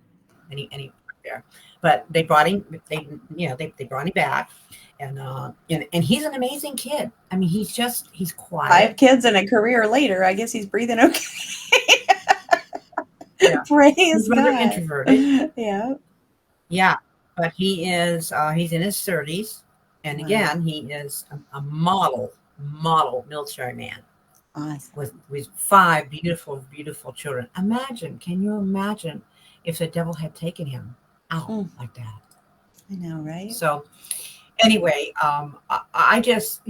Any air. But they brought him, they brought him back. And he's an amazing kid. I mean, he's quiet. 5 kids and a career later, I guess he's breathing okay. Yeah. Praise he's God. Rather introverted. Yeah. Yeah, but he is. He's in his 30s, and again, he is a model military man. Awesome. With 5 beautiful, beautiful children. Can you imagine if the devil had taken him out like that? I know, right? So. Anyway, I just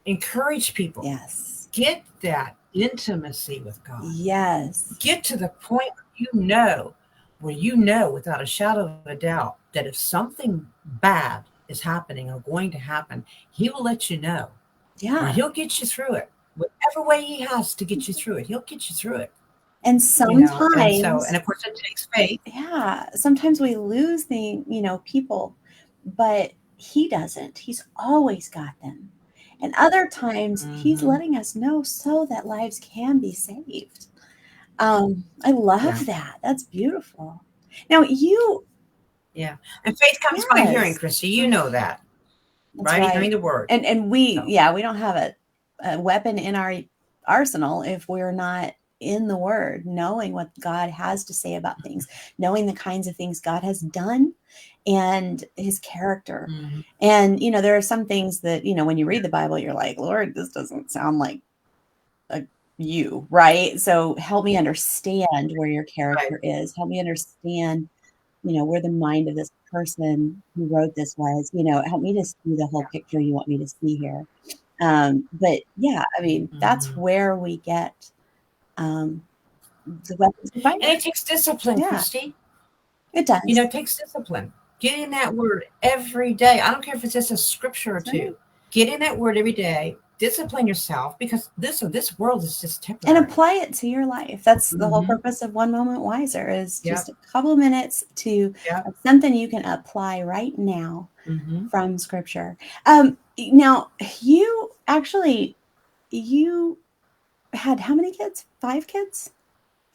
encourage people. Yes. Get that intimacy with God. Yes. Get to the point where you know without a shadow of a doubt that if something bad is happening or going to happen, he will let you know. Yeah. Or he'll get you through it. Whatever way he has to get you through it, he'll get you through it. And sometimes, and of course, it takes faith. Yeah, sometimes we lose people, but he doesn't. He's always got them. And other times, he's letting us know so that lives can be saved. I love that. That's beautiful. Now and faith comes by hearing, Christy. You know that, right? Hearing the word. And we don't have a weapon in our arsenal if we're not in the word, knowing what God has to say about things, knowing the kinds of things God has done and his character. And, there are some things that, when you read the Bible, you're like, "Lord, this doesn't sound like a you, right? So help me understand where your Right. character is. Help me understand, where the mind of this person who wrote this was. Help me to see the whole picture you want me to see here. But yeah, I mean, that's Mhm. where we get the weapons of fire. And it takes discipline, Yeah, Christy. it does. It takes discipline. Get in that word every day. I don't care if it's just a scripture or That's right. two. Get in that word every day. Discipline yourself because this world is just And temporary. apply it to your life. That's the whole Mm-hmm. purpose of One Moment Wiser is just Yep. a couple minutes to Yep. of something you can apply right now Mm-hmm. from scripture. Now you had how many kids? 5 kids?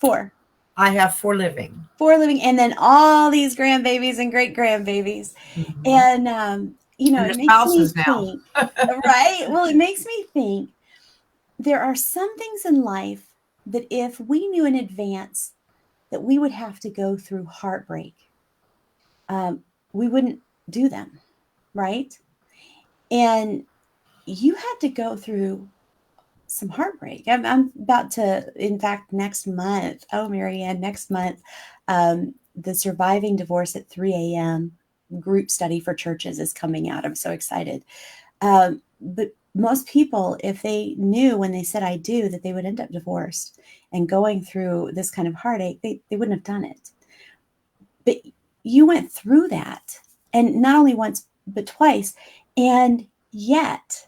4. I have 4 living. 4 living, and then all these grandbabies and great grandbabies. Mm-hmm. And And it there's makes me spouses now. think, right? Well, it makes me think there are some things in life that if we knew in advance that we would have to go through heartbreak, we wouldn't do them, right? And you had to go through some heartbreak. I'm about to, in fact, next month, oh, Marianne, next month, the Surviving Divorce at 3 a.m. group study for churches is coming out. I'm so excited. But most people, if they knew when they said I do that they would end up divorced and going through this kind of heartache, they wouldn't have done it. But you went through that, and not only once, but twice. And yet,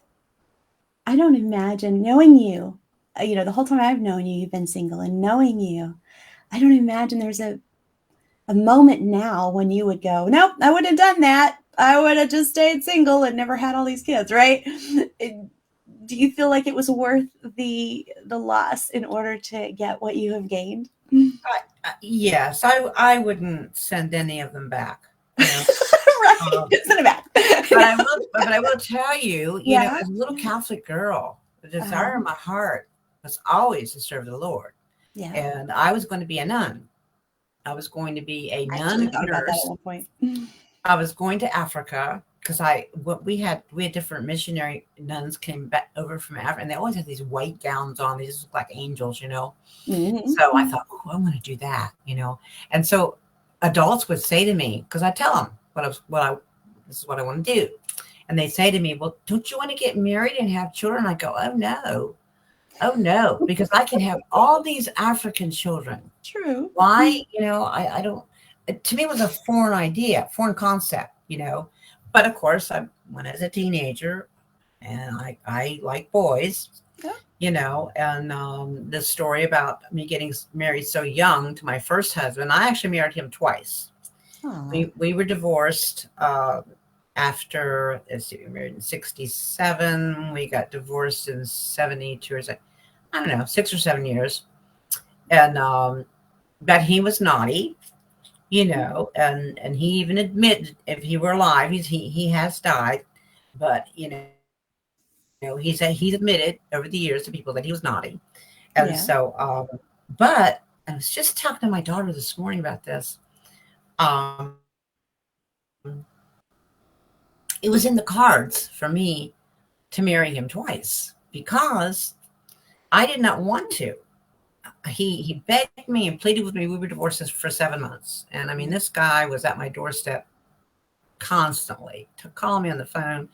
I don't imagine knowing you, the whole time I've known you, you've been single, and knowing you, I don't imagine there's a moment now when you would go, nope, I wouldn't have done that. I would have just stayed single and never had all these kids, right? Do you feel like it was worth the loss in order to get what you have gained? Yes, I wouldn't send any of them back. You know, Right. um, Send it back. but I will tell you, Yeah. as a little Catholic girl, the desire Uh-huh. of my heart was always to serve the Lord, Yeah. and I was going to be a nun. I was going to be a I actually nun thought about that at nurse. one point. I was going to Africa because we had different missionary nuns came back over from Africa, and they always had these white gowns on. They just look like angels. So I Mm-hmm. thought, oh, I want to do that. And so adults would say to me, because I tell them this is what I want to do, and they say to me, well, don't you want to get married and have children? I go, oh no, because I can have all these African children. True. Why? I don't. To me, it was a foreign idea, foreign concept. But of course, I went as a teenager, and I like boys, Yeah. and the story about me getting married so young to my first husband, I actually married him twice. Aw. We were divorced after, let's see, we married in 67. We got divorced in 72 or so, I don't know, 6 or 7 years. And but he was naughty, and he even admitted if he were alive, he has died, but he's admitted over the years to people that he was naughty. And Yeah. so, but I was just talking to my daughter this morning about this. Um, it was in the cards for me to marry him twice because I did not want to. He begged me and pleaded with me. We were divorced for 7 months, and I mean, this guy was at my doorstep constantly to call me on the phone,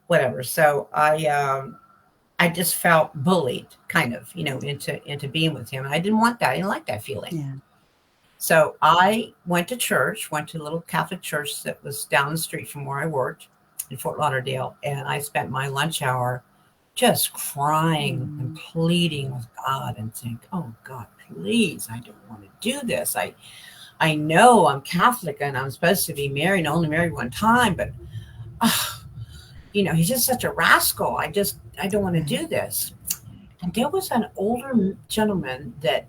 whatever. So I just felt bullied, kind of, into being with him. And I didn't want that. I didn't like that feeling. Yeah. So I went to church, went to a little Catholic church that was down the street from where I worked in Fort Lauderdale. And I spent my lunch hour just crying and Mm. pleading with God and saying, oh, God, please, I don't want to do this. I know I'm Catholic and I'm supposed to be married and only married one time, but, he's just such a rascal. I don't want to Right. do this. And there was an older gentleman that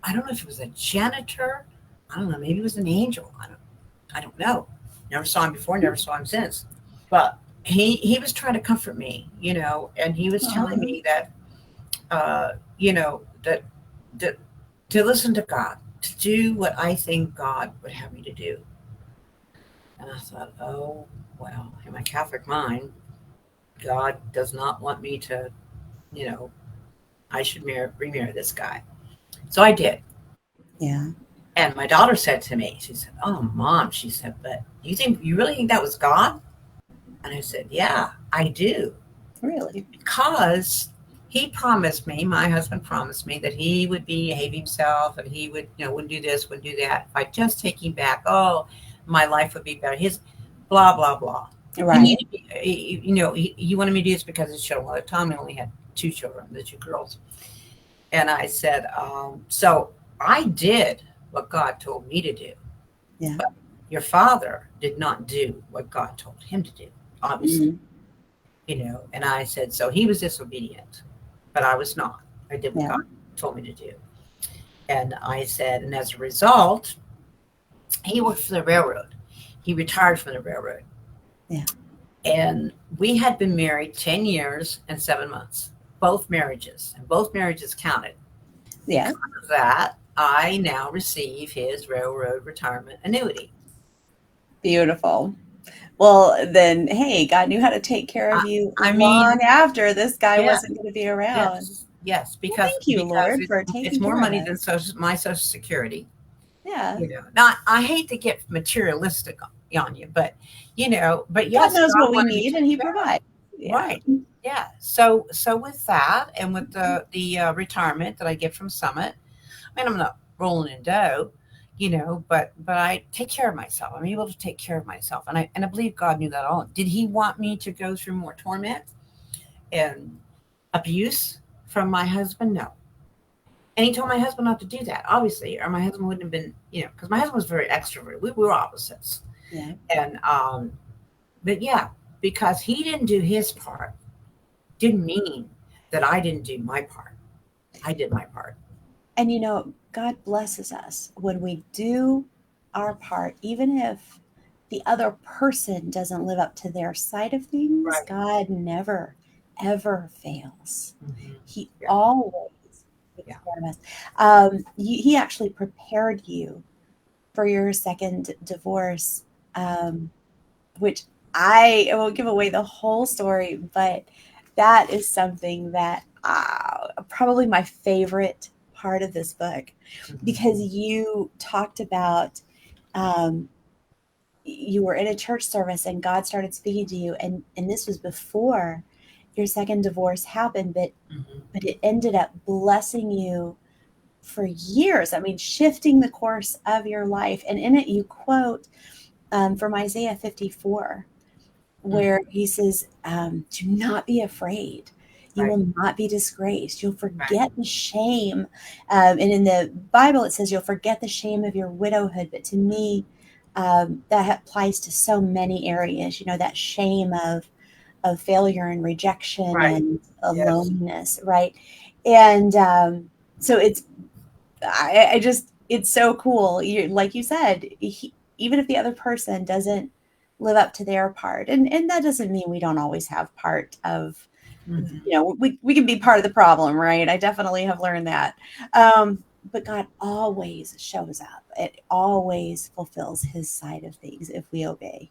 I don't know if it was a janitor. I don't know. Maybe it was an angel. I don't know. Never saw him before. Never saw him since. But he was trying to comfort me, and he was telling Uh-huh. me that that that to listen to God, to do what I think God would have me to do. And I thought, oh well, in my Catholic mind, God does not want me to, you know, I should remarry this guy. So I did. Yeah. And my daughter said to me, she said, "Oh, Mom," she said, "but you really think that was God?" And I said, "Yeah, I do." Really? Because he promised me, my husband promised me that he would behave himself and he would, wouldn't do this, wouldn't do that. If I just take him back, oh, my life would be better. His blah, blah, blah. Right. He wanted me to do this because his children. Well, at the time, I only had two children, the two girls. And I said, so I did what God told me to do. Yeah. But your father did not do what God told him to do, obviously. And I said, so he was disobedient, but I was not. I did what God told me to do. And I said, and as a result, he worked for the railroad. He retired from the railroad. Yeah. And we had been married 10 years and 7 months, both marriages, and both marriages counted. Yeah. Because of that, I now receive his railroad retirement annuity. Beautiful. Well, then, hey, God knew how to take care of you long after this guy wasn't going to be around. Yes, because thank you, Lord, for taking it's more care money of than my Social Security. Yeah. Now I hate to get materialistic on you, but but yes, God knows what we need, and He provides. Yeah. Right. Yeah. So with that, and with the retirement that I get from Summit, I mean, I'm not rolling in dough, but I take care of myself. I'm able to take care of myself, and I believe God knew that all. Did He want me to go through more torment and abuse from my husband? No. And He told my husband not to do that, obviously, or my husband wouldn't have been, because my husband was very extroverted. We were opposites. Yeah. And but yeah, because he didn't do his part, didn't mean that I didn't do my part. I did my part. And God blesses us when we do our part, even if the other person doesn't live up to their side of things. Right. God never, ever fails. Mm-hmm. He always takes care of us. He actually prepared you for your second divorce, which I won't give away the whole story, but that is something that probably my favorite part of this book, because you talked about you were in a church service and God started speaking to you, and this was before your second divorce happened, but it ended up blessing you for years. I mean, shifting the course of your life. And in it, you quote from Isaiah 54, where he says, do not be afraid. You will not be disgraced. You'll forget the shame. And in the Bible, it says you'll forget the shame of your widowhood. But to me, that applies to so many areas, that shame of failure and rejection and aloneness, right? And so it's so cool. Like you said, even if the other person doesn't live up to their part, and that doesn't mean we don't always have part of, we can be part of the problem, right? I definitely have learned that. But God always shows up. It always fulfills His side of things if we obey.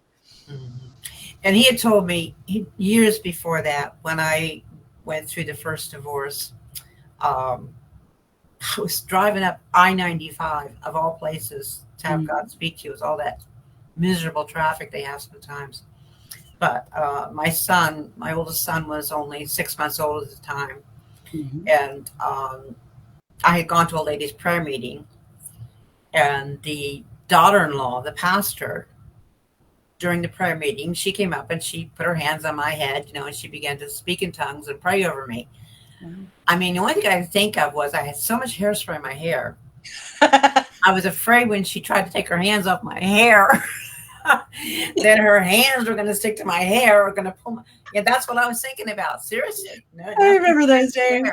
Mm-hmm. And He had told me years before that, when I went through the first divorce, I was driving up I-95 of all places to have God speak to you. It was all that miserable traffic they have sometimes. But my oldest son was only 6 months old at the time. And I had gone to a ladies' prayer meeting, and the daughter-in-law, the pastor, during the prayer meeting, she came up and she put her hands on my head, and she began to speak in tongues and pray over me. I mean, the only thing I could think of was I had so much hairspray in my hair. I was afraid when she tried to take her hands off my hair, then her hands were going to stick to my hair, or going to pull my. Yeah, that's what I was thinking about. Seriously. I remember those days.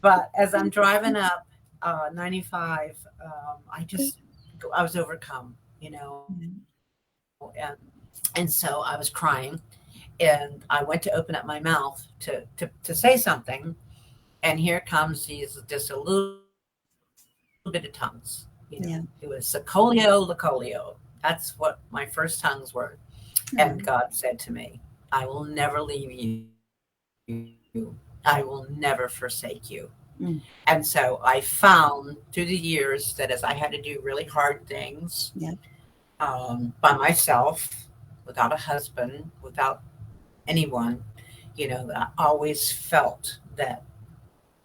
But as I'm driving up 95, I was overcome, and so I was crying, and I went to open up my mouth to say something, and here comes just a little bit of tongues. It was Secolio Lacolio. That's what my first tongues were. And God said to me, I will never leave you. I will never forsake you. Mm. And so I found through the years that as I had to do really hard things Yeah. By myself, without a husband, without anyone, I always felt that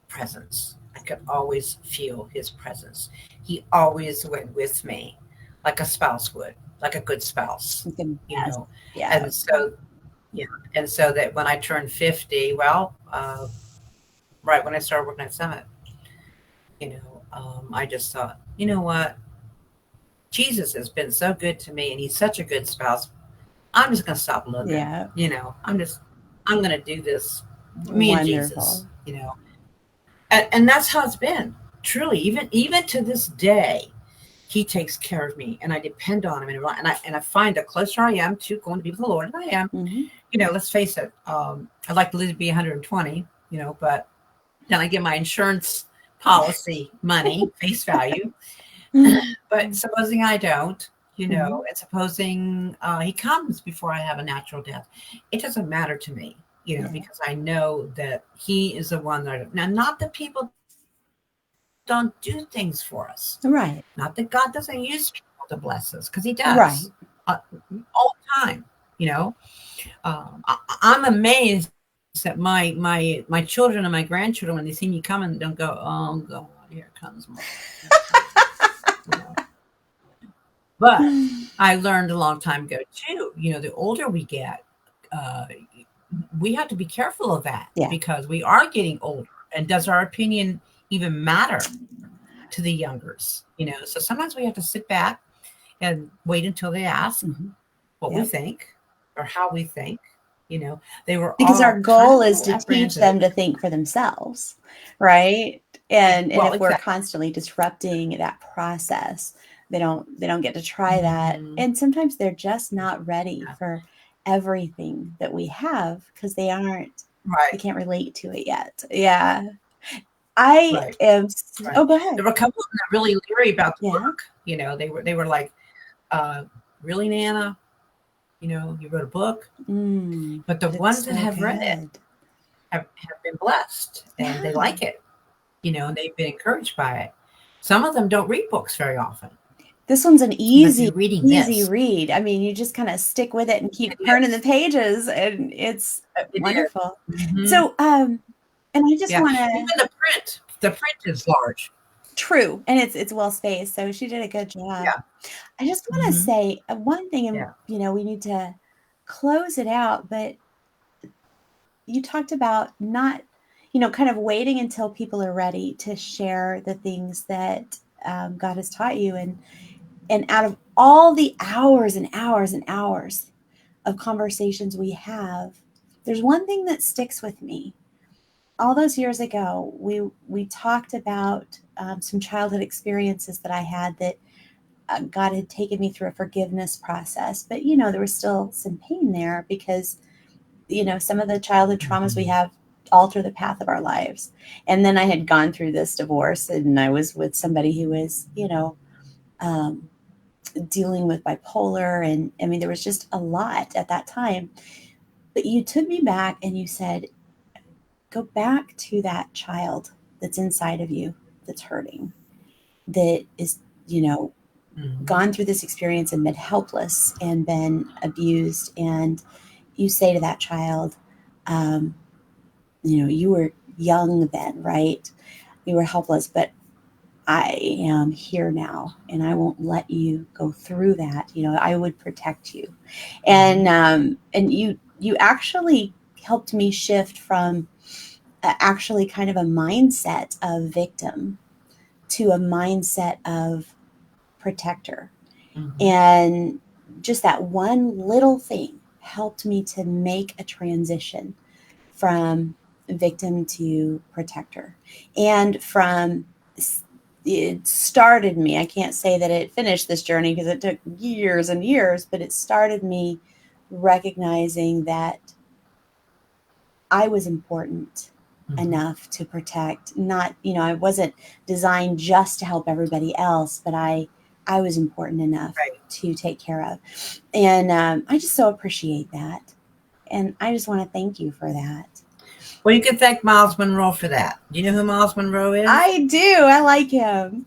presence. I could always feel his presence. He always went with me like a spouse would, like a good spouse, you Yes. know. Yeah. And so, yeah. And so that when I turned 50, well, right when I started working at Summit, I just thought, you know what? Jesus has been so good to me and he's such a good spouse. I'm just going to stop looking. Yeah. I'm going to do this, me and Jesus, Wonderful. And that's how it's been. Truly, even to this day, he takes care of me and I depend on him. And I find the closer I am to going to be with the Lord, and I am, Mm-hmm. let's face it, I'd like to live to be 120, but then I get my insurance policy money, face value. But supposing I don't, Mm-hmm. and supposing he comes before I have a natural death, it doesn't matter to me, Yeah. because I know that he is the one that, now, not that people don't do things for us, Right. not that God doesn't use people to bless us, because he Right. does all the time, I'm amazed that my children and my grandchildren, when they see me coming, don't go, oh God, here comes more. But I learned a long time ago too, the older we get, we have to be careful of that, Yeah. because we are getting older. And does our opinion even matter to the youngers? So sometimes we have to sit back and wait until they ask Mm-hmm. what we think or how we think. They were Because our all kind goal of a is little to teach apprehensive. them to think for themselves, right? And Well, if we're exactly. constantly disrupting that process, they don't get to try that. Mhm. And sometimes they're just not ready for everything that we have because they Right. can't relate to it yet. Yeah. I Right. am Right. Oh, go ahead. There were a couple of them that really leery about the Yeah. book. They were like, really, Nana? You wrote a book? But the But it's ones that so have read it good. have been blessed and they Yeah. like it, and they've been encouraged by it. Some of them don't read books very often. This one's an But easy they're reading this. read. I mean, you just kind of stick with it and keep It turning the is. pages, and it's It is. wonderful. Mhm. So, and I just Yeah. want Even to the print is large. true, and it's well spaced. So she did a good job. Yeah. I just want to Mhm. say one thing, and Yeah. we need to close it out. But you talked about not, kind of waiting until people are ready to share the things that God has taught you, and out of all the hours and hours and hours of conversations we have, there's one thing that sticks with me. All those years ago, we talked about some childhood experiences that I had that God had taken me through a forgiveness process, but there was still some pain there because some of the childhood traumas we have alter the path of our lives. And then I had gone through this divorce, and I was with somebody who was um, dealing with bipolar, and I mean there was just a lot at that time. But you took me back and you said, go back to that child that's inside of you, that's hurting, that is Mhm. gone through this experience and been helpless and been abused. And you say to that child, um, you were young then, right? You were helpless, but I am here now and I won't let you go through that. I would protect you. And you actually helped me shift from actually kind of a mindset of victim to a mindset of protector. Mhm. And just that one little thing helped me to make a transition from victim to protector. And it started me, I can't say that it finished this journey because it took years and years, but it started me recognizing that I was important Mhm. enough to protect. Not, I wasn't designed just to help everybody else, but I was important enough Right. to take care of. And I just so appreciate that. And I just want to thank you for that. Well, you can thank Miles Monroe for that. Do you know who Miles Monroe is? I do. I like him.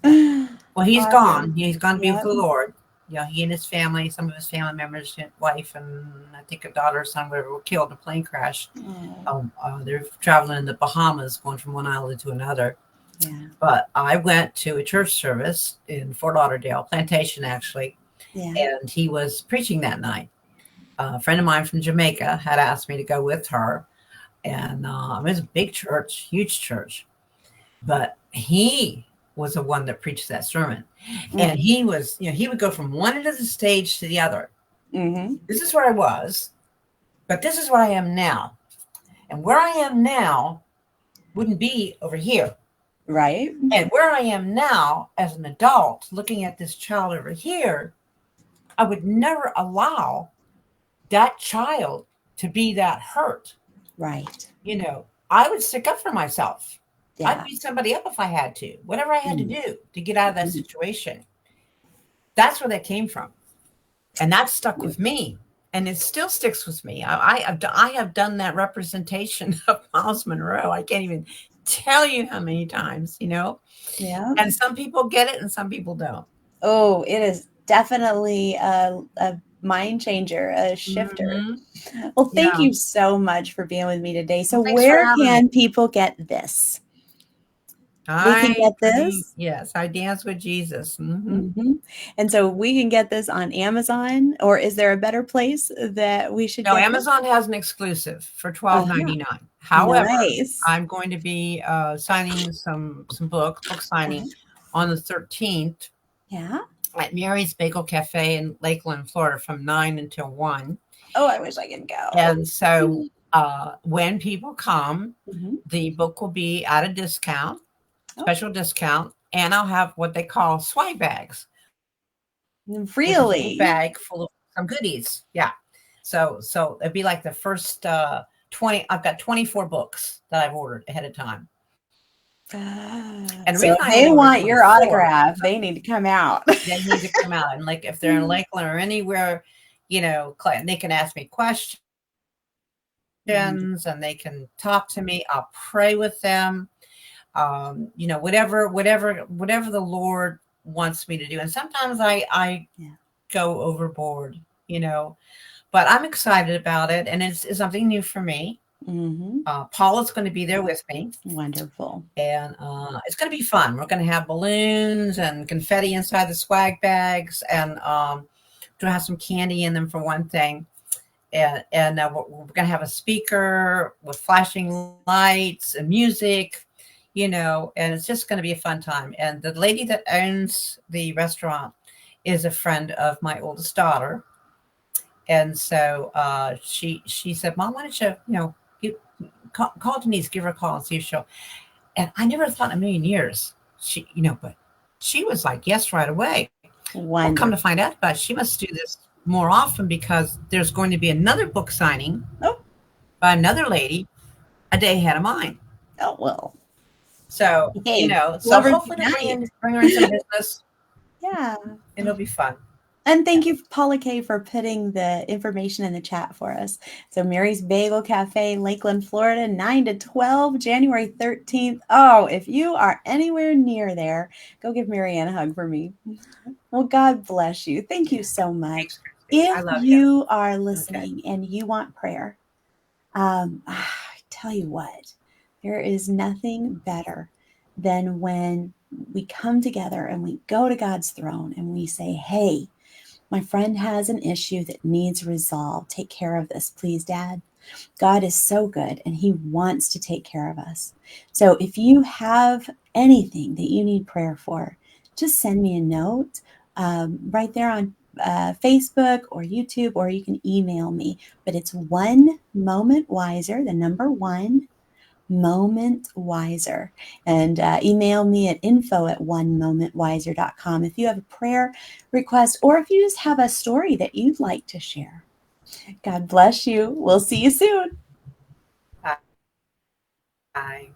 Well, he's Awesome. gone. He's gone to be with Yep. the Lord. You know, he and his family, some of his family members, his wife, and I think a daughter or son, whatever, were killed in a plane crash. Oh, They're traveling in the Bahamas, going from one island to another. yeah. But I went to a church service in Fort Lauderdale, Plantation, actually, Yeah. and he was preaching that night. A friend of mine from Jamaica had asked me to go with her, and it was a big church, huge church. But he was the one that preached that sermon. And he was, you know, he would go from one end of the stage to the other. Mm-hmm. This is where I was, but this is where I am now. And where I am now wouldn't be over here. Right. And where I am now as an adult looking at this child over here, I would never allow that child to be that hurt. Right. You know, I would stick up for myself. Yeah. I'd beat somebody up if I had to, whatever I had to do to get out of that Mhm. situation. That's where that came from. And that stuck with me. And it still sticks with me. I have done that representation of Miles Monroe. I can't even tell you how many times, you know. Yeah. And some people get it and some people don't. Oh, it is definitely a mind changer, a shifter. Mhm. Well, thank Yeah. you so much for being with me today. So, Well, thanks for where having me. can people get this? They can get this. Yes, I dance with Jesus. Mhm. And so we can get this on Amazon, or is there a better place that we should No, get this? Amazon has an exclusive for Uh-huh. $12.99. However, Nice. I'm going to be signing some book signing on the 13th Yeah. at Mary's Bagel Cafe in Lakeland, Florida, from 9 until 1. Oh, I wish I could go. And so when people come, Mhm. the book will be at a discount, Oh. special discount, and I'll have what they call swag bags. Really? A bag full of some goodies. Yeah. So it'd be like the first 20. I've got 24 books that I've ordered ahead of time. And So if they want your 24, autograph, they need to come out. They need to come out. And like if they're in Lakeland or anywhere, you know, they can ask me questions and they can talk to me. I'll pray with them. You know, whatever the Lord wants me to do. And sometimes I go overboard, you know, but I'm excited about it. And it's something new for me. Mm-hmm. Paula's going to be there with me. Wonderful. And it's going to be fun. We're going to have balloons and confetti inside the swag bags. And we're going to have some candy in them for one thing. And we're going to have a speaker with flashing lights and music, you know, and it's just going to be a fun time. And the lady that owns the restaurant is a friend of my oldest daughter. And so she said, Mom, why don't you, you know, call Denise, give her a call and see if she'll. And I never thought in a million years she, you know, but she was like, yes, right away. Well, come to find out about it, she must do this more often because there's going to be another book signing by another lady a day ahead of mine. Oh, well. So, you know, so hopefully bring her in some business. Yeah. It'll be fun. And thank you, Paula K, for putting the information in the chat for us. So Mary's Bagel Cafe, Lakeland, Florida, 9 to 12, January 13th. Oh, if you are anywhere near there, go give Marianne a hug for me. Well, God bless you. Thank you so much. If you are listening and you want prayer, I tell you what, there is nothing better than when we come together and we go to God's throne and we say, hey, my friend has an issue that needs resolved. Take care of this, please, Dad. God is so good and he wants to take care of us. So if you have anything that you need prayer for, just send me a note right there on Facebook or YouTube, or you can email me. But it's One Moment Wiser, the number 1 Moment Wiser, and email me at info@onemomentwiser.com if you have a prayer request or if you just have a story that you'd like to share. God bless you. We'll see you soon. Bye.